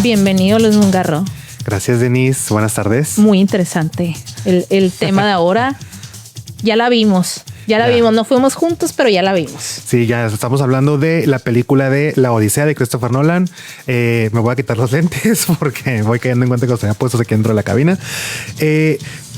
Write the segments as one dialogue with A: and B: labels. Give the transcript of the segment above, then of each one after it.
A: Bienvenido, Luis Mungarro.
B: Gracias, Denise. Buenas tardes.
A: Muy interesante el tema de ahora. Ya la vimos. No fuimos juntos, pero ya la vimos.
B: Sí, ya estamos hablando de la película de La Odisea de Christopher Nolan. Me voy a quitar los lentes porque voy cayendo en cuenta que los tenía puestos aquí dentro de la cabina.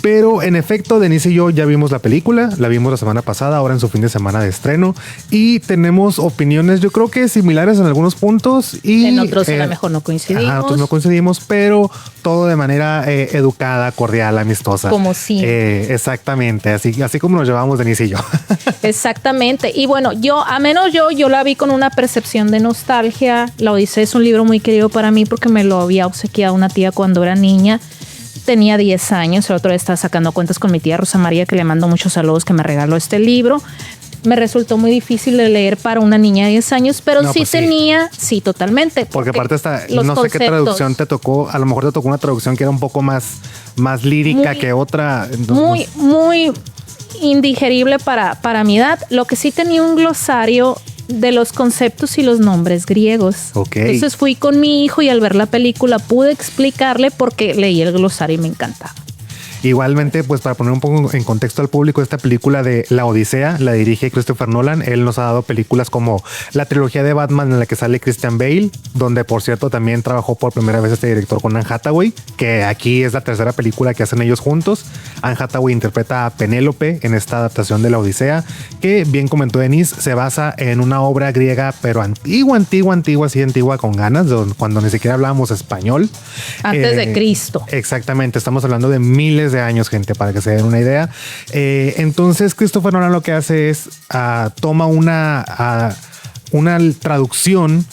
B: Pero en efecto, Denise y yo ya vimos la película, la vimos la semana pasada, ahora en su fin de semana de estreno, y tenemos opiniones, yo creo que similares en algunos puntos. Y
A: en otros a lo mejor no coincidimos.
B: Otros no coincidimos, pero todo de manera educada, cordial, amistosa.
A: Como sí.
B: Exactamente, así como nos llevamos Denise y yo.
A: Exactamente. Y bueno, yo la vi con una percepción de nostalgia. La Odisea es un libro muy querido para mí porque me lo había obsequiado una tía cuando era niña. Tenía 10 años, el otro día estaba sacando cuentas con mi tía Rosa María, que le mando muchos saludos, que me regaló este libro. Me resultó muy difícil de leer para una niña de 10 años, pero no, sí pues tenía, sí, totalmente.
B: Porque aparte no sé qué traducción te tocó, a lo mejor te tocó una traducción que era un poco más lírica que otra. Entonces,
A: muy indigerible para mi edad. Lo que sí tenía un glosario de los conceptos y los nombres griegos.
B: Okay.
A: Entonces fui con mi hijo y al ver la película pude explicarle porque leí el glosario y me encantaba.
B: Igualmente, pues para poner un poco en contexto al público, esta película de La Odisea la dirige Christopher Nolan. Él nos ha dado películas como la trilogía de Batman en la que sale Christian Bale, donde por cierto también trabajó por primera vez este director con Anne Hathaway, que aquí es la tercera película que hacen ellos juntos. Anne Hathaway interpreta a Penélope en esta adaptación de La Odisea, que bien comentó Denise, se basa en una obra griega, pero antigua con ganas, cuando ni siquiera hablábamos español.
A: Antes de Cristo.
B: Exactamente, estamos hablando de miles de años, gente, para que se den una idea. Entonces Christopher Nolan lo que hace es toma una traducción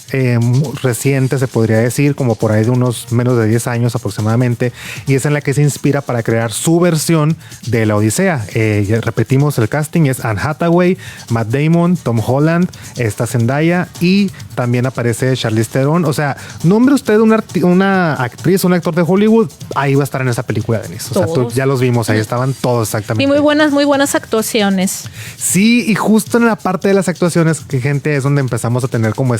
B: reciente, se podría decir, como por ahí de unos menos de 10 años aproximadamente, y es en la que se inspira para crear su versión de La Odisea. Repetimos, el casting es Anne Hathaway, Matt Damon, Tom Holland, está Zendaya y también aparece Charlize Theron. O sea, nombre usted una actriz, un actor de Hollywood, ahí va a estar en esa película, Denise. O sea, ya los vimos, ahí estaban todos exactamente.
A: Y muy buenas actuaciones.
B: Sí, y justo en la parte de las actuaciones, que gente es donde empezamos a tener como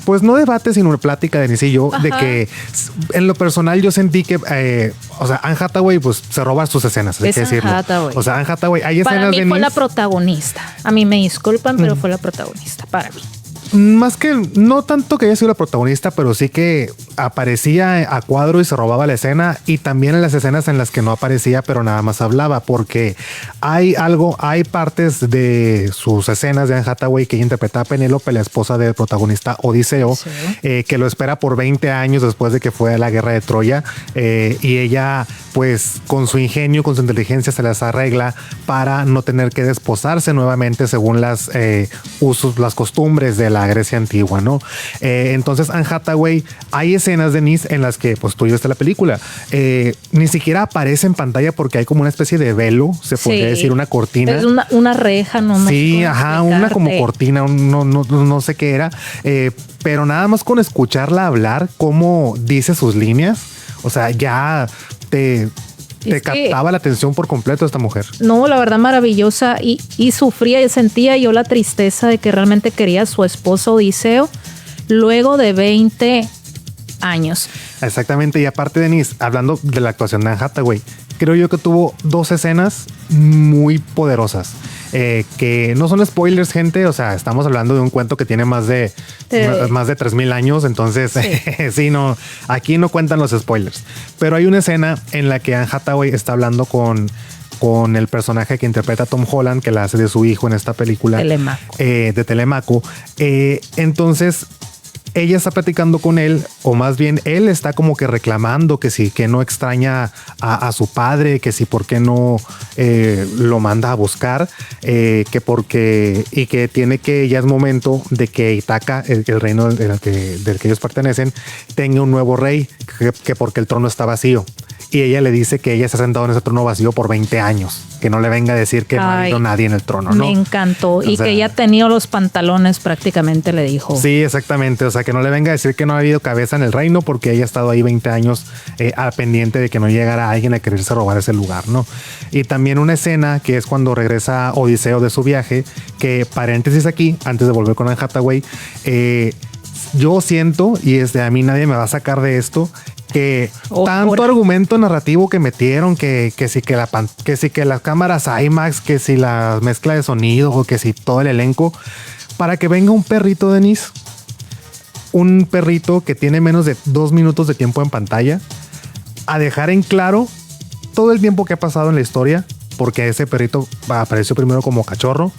B: pues no debate, sino una plática de Denise y yo. Ajá. De que en lo personal yo sentí que, o sea, Anne Hathaway pues se roba sus escenas, hay que decirlo. O sea, Anne Hathaway, hay escenas de
A: Para mí fue
B: Denise,
A: la protagonista. A mí me disculpan, pero fue la protagonista para mí.
B: Más que no tanto que haya sido la protagonista, pero sí que aparecía a cuadro y se robaba la escena, y también en las escenas en las que no aparecía pero nada más hablaba, porque hay partes de sus escenas de Anne Hathaway que ella interpreta a Penélope, la esposa del protagonista Odiseo, sí. Que lo espera por 20 años después de que fue a la guerra de Troya, y ella pues con su ingenio, con su inteligencia se las arregla para no tener que desposarse nuevamente según las las costumbres de la Grecia antigua, ¿no? Entonces Anne Hathaway, hay escenas, Denise, en las que pues tú viste la película, ni siquiera aparece en pantalla porque hay como una especie de velo, se podría decir, una cortina.
A: Es una reja, ¿no?
B: Sí, ajá, una como cortina, no sé qué era, pero nada más con escucharla hablar, cómo dice sus líneas, o sea, ya te captaba la atención por completo esta mujer.
A: No, la verdad maravillosa, y sufría y sentía yo la tristeza de que realmente quería a su esposo Odiseo luego de 20 años.
B: Exactamente, y aparte, Denise, hablando de la actuación de Anne Hathaway, creo yo que tuvo dos escenas muy poderosas. Que no son spoilers, gente. O sea, estamos hablando de un cuento que tiene más de 3,000 años. Entonces, sí, no, aquí no cuentan los spoilers. Pero hay una escena en la que Anne Hathaway está hablando con el personaje que interpreta a Tom Holland, que la hace de su hijo en esta película de Telemaco. Entonces, ella está platicando con él, o más bien él está como que reclamando que sí, que no extraña a su padre, que sí, por qué no lo manda a buscar, que porque, y que tiene que, ya es momento de que Ítaca, el reino del que ellos pertenecen, tenga un nuevo rey, que porque el trono está vacío. Y ella le dice que ella se ha sentado en ese trono vacío por 20 años. Que no le venga a decir que no ha habido nadie en el trono, ¿no?
A: Me encantó. Y que ella ha tenido los pantalones, prácticamente le dijo.
B: Sí, exactamente. O sea, que no le venga a decir que no ha habido cabeza en el reino porque ella ha estado ahí 20 años al pendiente de que no llegara alguien a quererse robar ese lugar, ¿no? Y también una escena que es cuando regresa Odiseo de su viaje, que paréntesis aquí, antes de volver con Anne Hathaway, yo siento, y a mí nadie me va a sacar de esto, que tanto argumento narrativo que metieron, que sí que las cámaras IMAX, que si la mezcla de sonido, o que si todo el elenco, para que venga un perrito, Denise, un perrito que tiene menos de 2 minutos de tiempo en pantalla, a dejar en claro todo el tiempo que ha pasado en la historia, porque ese perrito apareció primero como cachorro,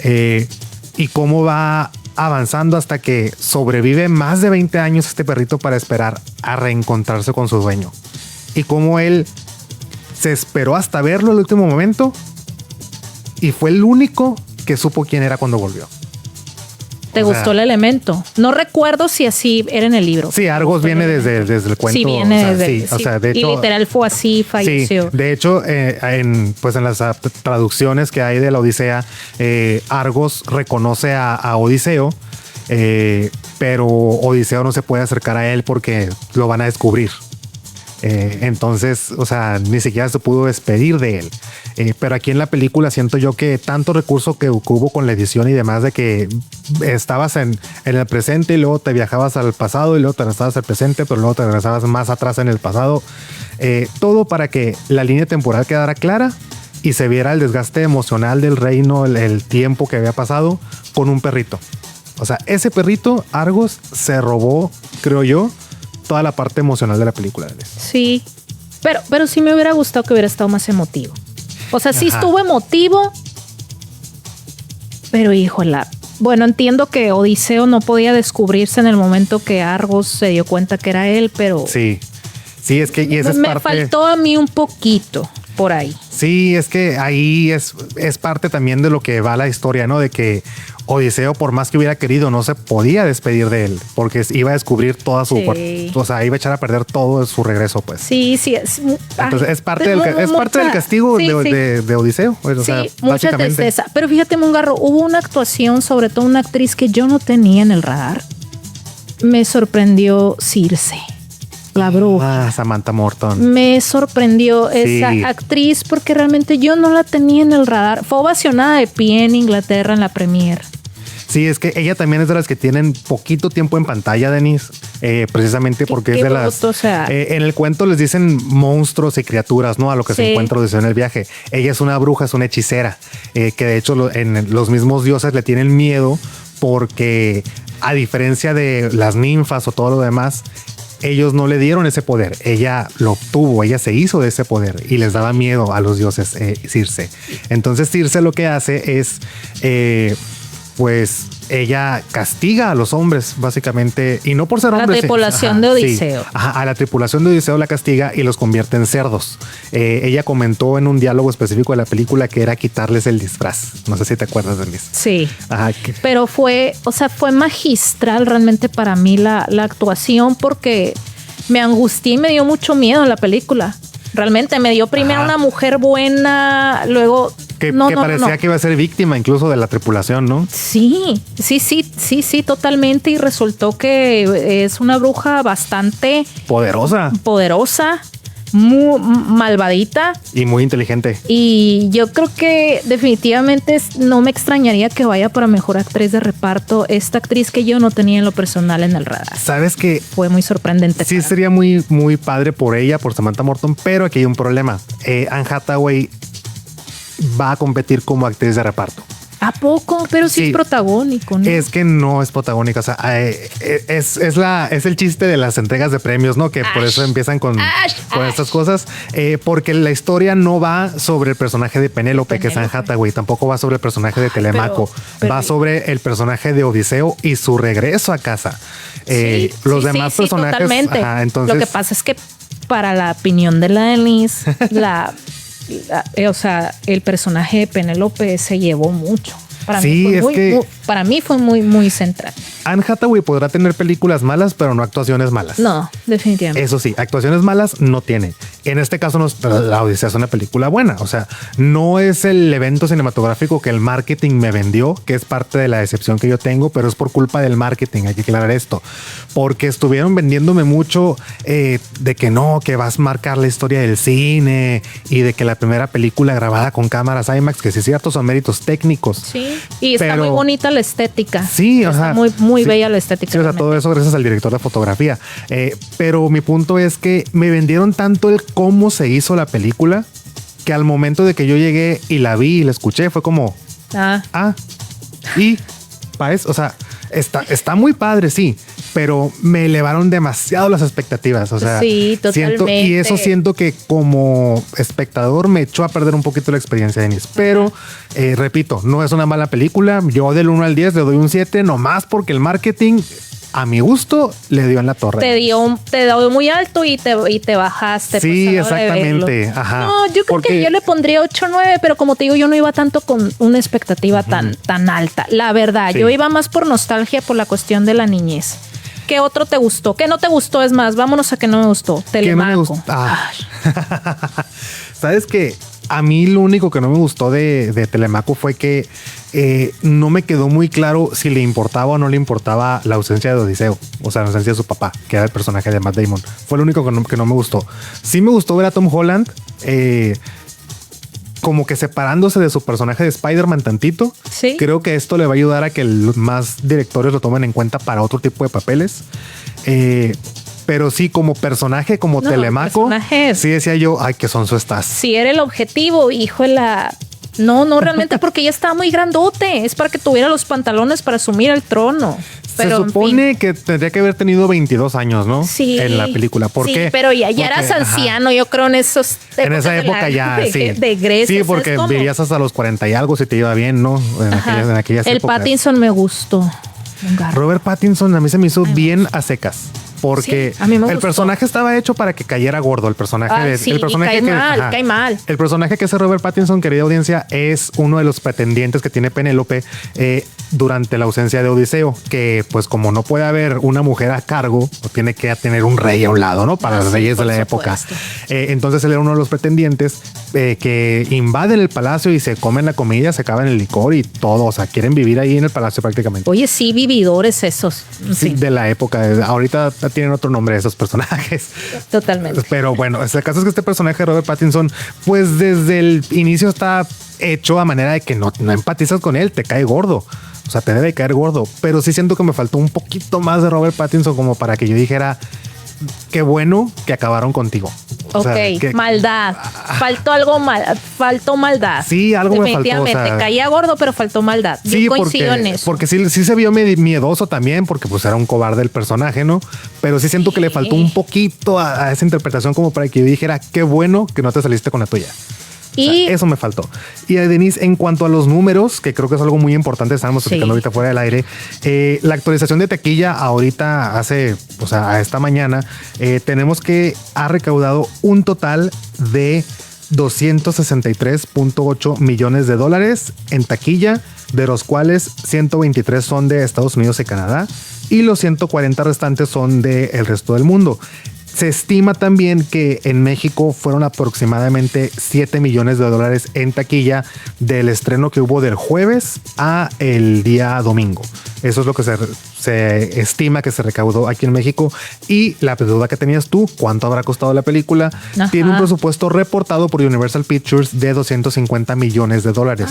B: y cómo va avanzando hasta que sobrevive más de 20 años este perrito para esperar a reencontrarse con su dueño, y cómo él se esperó hasta verlo al último momento y fue el único que supo quién era cuando volvió.
A: ¿Te gustó el elemento? No recuerdo si así era en el libro.
B: Sí, Argos viene desde el cuento.
A: Sí, viene desde
B: o sea, de hecho,
A: y literal fue así, falleció.
B: Sí, de hecho, en las traducciones que hay de la Odisea, Argos reconoce a Odiseo, pero Odiseo no se puede acercar a él porque lo van a descubrir. Entonces, o sea, ni siquiera se pudo despedir de él. Pero aquí en la película siento yo que tanto recurso que hubo con la edición y demás, de que estabas en el presente y luego te viajabas al pasado y luego te regresabas al presente, pero luego te regresabas más atrás en el pasado. Todo para que la línea temporal quedara clara y se viera el desgaste emocional del reino, el tiempo que había pasado con un perrito. O sea, ese perrito, Argos, se robó, creo yo, toda la parte emocional de la película.
A: Sí, pero sí me hubiera gustado que hubiera estado más emotivo. O sea, sí estuvo emotivo, pero híjola. Bueno, entiendo que Odiseo no podía descubrirse en el momento que Argos se dio cuenta que era él, pero...
B: Sí, es que... Y esa
A: me faltó a mí un poquito por ahí.
B: Sí, es que ahí es parte también de lo que va la historia, ¿no? De que Odiseo, por más que hubiera querido, no se podía despedir de él porque iba a descubrir toda su... O sea, iba a echar a perder todo su regreso, pues.
A: Sí.
B: Entonces es parte del castigo de Odiseo. Pues, o sea,
A: mucha tristeza. Pero fíjate, Mungarro, hubo una actuación, sobre todo una actriz que yo no tenía en el radar. Me sorprendió Circe, la bruja.
B: Samantha Morton.
A: Me sorprendió esa actriz porque realmente yo no la tenía en el radar. Fue ovacionada de pie en Inglaterra en la premier.
B: Sí, es que ella también es de las que tienen poquito tiempo en pantalla, Denise, precisamente porque es de las...
A: O sea,
B: en el cuento les dicen monstruos y criaturas, ¿no? A lo que se encuentra Odiseo en el viaje. Ella es una bruja, es una hechicera, que de hecho los mismos dioses le tienen miedo porque, a diferencia de las ninfas o todo lo demás, ellos no le dieron ese poder. Ella lo obtuvo, ella se hizo de ese poder y les daba miedo a los dioses, Circe. Entonces Circe lo que hace es... pues ella castiga a los hombres, básicamente, y no por ser hombres.
A: La tripulación de Odiseo.
B: Sí, a la tripulación de Odiseo la castiga y los convierte en cerdos. Ella comentó en un diálogo específico de la película que era quitarles el disfraz. No sé si te acuerdas, Denise.
A: Sí. Pero fue magistral realmente para mí la actuación, porque me angustié y me dio mucho miedo la película. Realmente me dio primero una mujer buena, luego...
B: Que parecía que iba a ser víctima incluso de la tripulación, ¿no?
A: Sí, totalmente. Y resultó que es una bruja bastante... Poderosa, muy malvadita.
B: Y muy inteligente.
A: Y yo creo que definitivamente no me extrañaría que vaya para mejor actriz de reparto esta actriz que yo no tenía en lo personal en el radar.
B: ¿Sabes qué?
A: Fue muy sorprendente.
B: Sí, sería muy, muy padre por ella, por Samantha Morton, pero aquí hay un problema. Anne Hathaway va a competir como actriz de reparto.
A: ¿A poco? Pero sí es protagónico, ¿no?
B: Es que no es protagónica. O sea, es el chiste de las entregas de premios, ¿no? Que por eso empiezan con estas cosas. Porque la historia no va sobre el personaje de Penélope, que es Anne Hathaway. Tampoco va sobre el personaje de Telemaco. Va sobre el personaje de Odiseo y su regreso a casa. Los demás personajes...
A: Totalmente. Entonces, lo que pasa es que para la opinión de la Denise, o sea, el personaje de Penélope se llevó mucho. Para mí fue muy, muy central.
B: Anne Hathaway podrá tener películas malas, pero no actuaciones malas.
A: No, definitivamente.
B: Eso sí, actuaciones malas no tiene. En este caso, la Odisea es una película buena. O sea, no es el evento cinematográfico que el marketing me vendió, que es parte de la decepción que yo tengo, pero es por culpa del marketing. Hay que aclarar esto. Porque estuvieron vendiéndome mucho de que no, que vas a marcar la historia del cine y de que la primera película grabada con cámaras IMAX, que sí es cierto, son méritos técnicos.
A: Sí, y está muy bonita la estética.
B: Sí,
A: está muy, muy muy bella la estética.
B: Sí, o sea, todo eso gracias al director de fotografía. Pero mi punto es que me vendieron tanto el cómo se hizo la película que al momento de que yo llegué y la vi y la escuché fue como... o sea, está muy padre, sí, pero me elevaron demasiado las expectativas. O sea,
A: sí, totalmente.
B: Siento que como espectador me echó a perder un poquito la experiencia de Denise. Pero, repito, no es una mala película. Yo del 1 al 10 le doy un 7, nomás porque el marketing, a mi gusto, le dio en la torre.
A: Te dio muy alto y te bajaste.
B: Sí, pues, exactamente. Ajá.
A: No, yo creo que yo le pondría 8 o 9, pero como te digo, yo no iba tanto con una expectativa tan alta. La verdad, yo iba más por nostalgia, por la cuestión de la niñez. ¿Qué otro te gustó? ¿Qué no te gustó? Es más, vámonos a que no me gustó. Telemaco.
B: ¿Sabes qué? A mí lo único que no me gustó de Telemaco fue que no me quedó muy claro si le importaba o no le importaba la ausencia de Odiseo. O sea, la ausencia de su papá, que era el personaje de Matt Damon. Fue lo único que no me gustó. Sí me gustó ver a Tom Holland como que separándose de su personaje de Spider-Man tantito.
A: Sí.
B: Creo que esto le va a ayudar a que más directores lo tomen en cuenta para otro tipo de papeles. Pero sí, como personaje, como Telemaco, sí decía yo, ay, qué sonso estás.
A: Sí, era el objetivo, hijo de la... No, realmente porque ya estaba muy grandote. Es para que tuviera los pantalones para asumir el trono. Pero,
B: se supone que tendría que haber tenido 22 años, ¿no?
A: Sí.
B: En la película. ¿Por qué?
A: Pero ya eras anciano, yo creo, en esos...
B: En esa época ya, sí.
A: De Grecia.
B: Sí, porque vivías hasta los 40 y algo, si te iba bien, ¿no? En aquellas
A: el
B: épocas.
A: Pattinson me gustó.
B: Robert Pattinson a mí se me hizo bien a secas. Porque el personaje estaba hecho para que cayera gordo. El personaje
A: cae mal.
B: El personaje que hace Robert Pattinson, querida audiencia, es uno de los pretendientes que tiene Penélope durante la ausencia de Odiseo, que pues como no puede haber una mujer a cargo, tiene que tener un rey a un lado, ¿no? Para los reyes de la época. Entonces él era uno de los pretendientes que invaden el palacio y se comen la comida, se acaban el licor y todo. O sea, quieren vivir ahí en el palacio prácticamente.
A: Oye, sí, vividores esos.
B: Sí, de la época. Ahorita tienen otro nombre esos personajes.
A: Totalmente.
B: Pero bueno, el caso es que este personaje de Robert Pattinson, pues desde el inicio está hecho a manera de que no empatizas con él, te cae gordo. O sea, te debe caer gordo. Pero sí siento que me faltó un poquito más de Robert Pattinson como para que yo dijera, qué bueno que acabaron contigo.
A: Ok, maldad. Faltó maldad.
B: Sí, algo me faltó.
A: Definitivamente, caía gordo, pero faltó maldad.
B: Sí, porque sí se vio miedoso también, porque pues era un cobarde el personaje, ¿no? Pero sí siento que le faltó un poquito a esa interpretación como para que yo dijera, qué bueno que no te saliste con la tuya. Y eso me faltó. Y a Denise, en cuanto a los números, que creo que es algo muy importante, estábamos platicando ahorita fuera del aire, la actualización de taquilla ahorita a esta mañana, tenemos que ha recaudado un total de 263.8 millones de dólares en taquilla, de los cuales 123 son de Estados Unidos y Canadá y los 140 restantes son del resto del mundo. Se estima también que en México fueron aproximadamente 7 millones de dólares en taquilla del estreno que hubo del jueves a el día domingo. Eso es lo que se estima que se recaudó aquí en México. Y la duda que tenías tú, ¿cuánto habrá costado la película? Tiene un presupuesto reportado por Universal Pictures de 250 millones de dólares.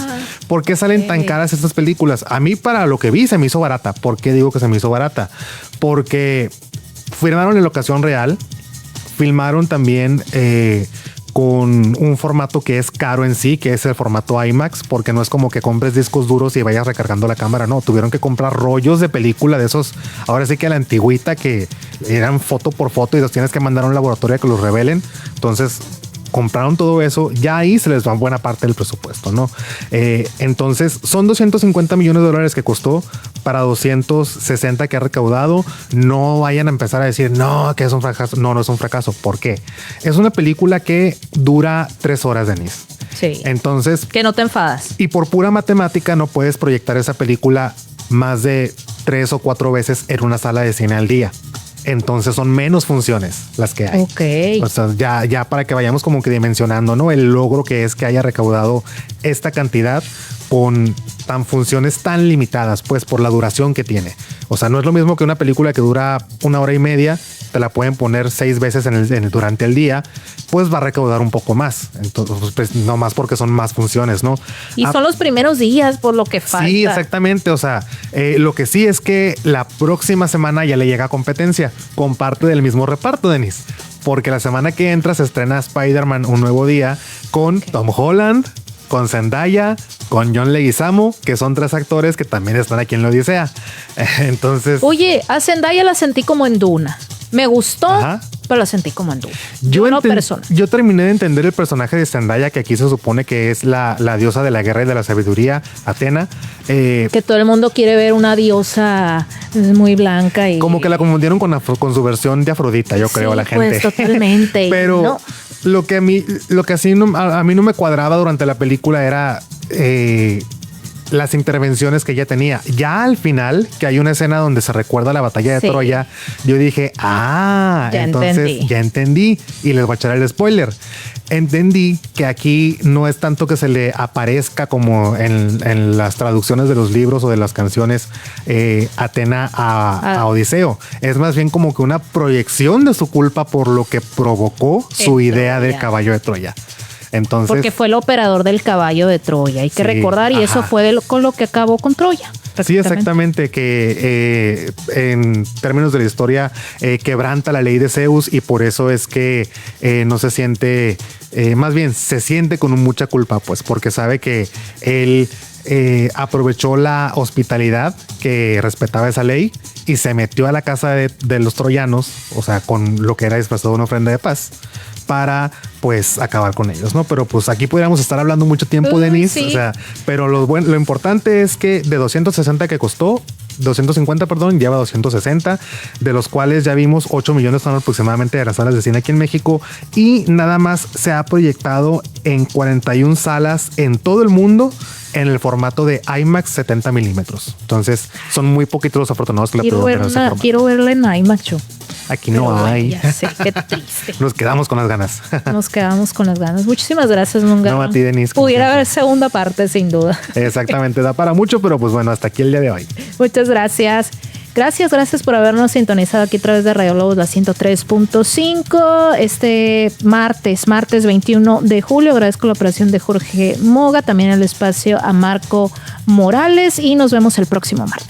B: ¿Por qué salen tan caras estas películas? A mí, para lo que vi, se me hizo barata. ¿Por qué digo que se me hizo barata? Porque filmaron en locación real, filmaron también con un formato que es caro en sí, que es el formato IMAX, porque no es como que compres discos duros y vayas recargando la cámara, no, tuvieron que comprar rollos de película de esos, ahora sí que a la antigüita, que eran foto por foto y los tienes que mandar a un laboratorio a que los revelen. Entonces compraron todo eso, ya ahí se les va buena parte del presupuesto, ¿no? Entonces son 250 millones de dólares que costó para 260 que ha recaudado. No vayan a empezar a decir, no, que es un fracaso. No, no es un fracaso. ¿Por qué? Es una película que dura 3 horas, Denise.
A: Sí.
B: Entonces...
A: que no te enfadas.
B: Y por pura matemática no puedes proyectar esa película más de 3 o 4 veces en una sala de cine al día. Entonces son menos funciones las que hay.
A: Ok.
B: O sea, ya para que vayamos como que dimensionando, ¿no? El logro que es que haya recaudado esta cantidad con funciones tan limitadas, pues por la duración que tiene. O sea, no es lo mismo que una película que dura 1 hora y media te la pueden poner 6 veces durante el día, pues va a recaudar un poco más. Entonces, pues no más porque son más funciones, ¿no?
A: Y son los primeros días por lo que falta.
B: Sí, exactamente. O sea, lo que sí es que la próxima semana ya le llega competencia con parte del mismo reparto, Denise. Porque la semana que entra se estrena Spider-Man Un Nuevo Día con Tom Holland, con Zendaya, con John Leguizamo, que son 3 actores que también están aquí en la Odisea. Entonces...
A: Oye, a Zendaya la sentí como en Duna. Me gustó, pero la sentí como en Duna. Yo
B: terminé de entender el personaje de Zendaya, que aquí se supone que es la diosa de la guerra y de la sabiduría, Atena.
A: Que todo el mundo quiere ver una diosa muy blanca. Y
B: como que la confundieron con su versión de Afrodita, yo creo, la gente.
A: Pues totalmente.
B: Pero
A: no.
B: lo que a mí no me cuadraba durante la película era... las intervenciones que ella tenía. Ya al final, que hay una escena donde se recuerda la batalla de Troya, yo dije, ya entendí. Y les voy a echar el spoiler. Entendí que aquí no es tanto que se le aparezca como en las traducciones de los libros o de las canciones Atena a Odiseo. Es más bien como que una proyección de su culpa por lo que provocó su idea del caballo de Troya. Entonces,
A: porque fue el operador del caballo de Troya, hay que recordar, y eso fue con lo que acabó con Troya.
B: Sí, exactamente, que en términos de la historia quebranta la ley de Zeus y por eso es que no se siente, más bien se siente con mucha culpa, pues porque sabe que él aprovechó la hospitalidad que respetaba esa ley y se metió a la casa de los troyanos, o sea, con lo que era disfrazado de una ofrenda de paz, para pues acabar con ellos, ¿no? Pero pues aquí podríamos estar hablando mucho tiempo, Denise,
A: sí.
B: O sea, pero lo importante es que de 260 que costó, 250, perdón, lleva 260, de los cuales ya vimos 8 millones son aproximadamente de las salas de cine aquí en México y nada más se ha proyectado en 41 salas en todo el mundo en el formato de IMAX 70 milímetros. Entonces son muy poquitos los afortunados que la pueden ver en ese formato.
A: Quiero verla en IMAX, yo.
B: Aquí no hay.
A: Ya sé, qué triste.
B: Nos quedamos con las ganas.
A: Nos quedamos con las ganas. Muchísimas gracias, Lunga.
B: No, a ti, Denise.
A: Pudiera haber segunda parte, sin duda.
B: Exactamente, da para mucho, pero pues bueno, hasta aquí el día de hoy.
A: Muchas gracias. Gracias por habernos sintonizado aquí a través de Radio Lobos, la 103.5. Este martes 21 de julio. Agradezco la operación de Jorge Moga, también el espacio a Marco Morales y nos vemos el próximo martes.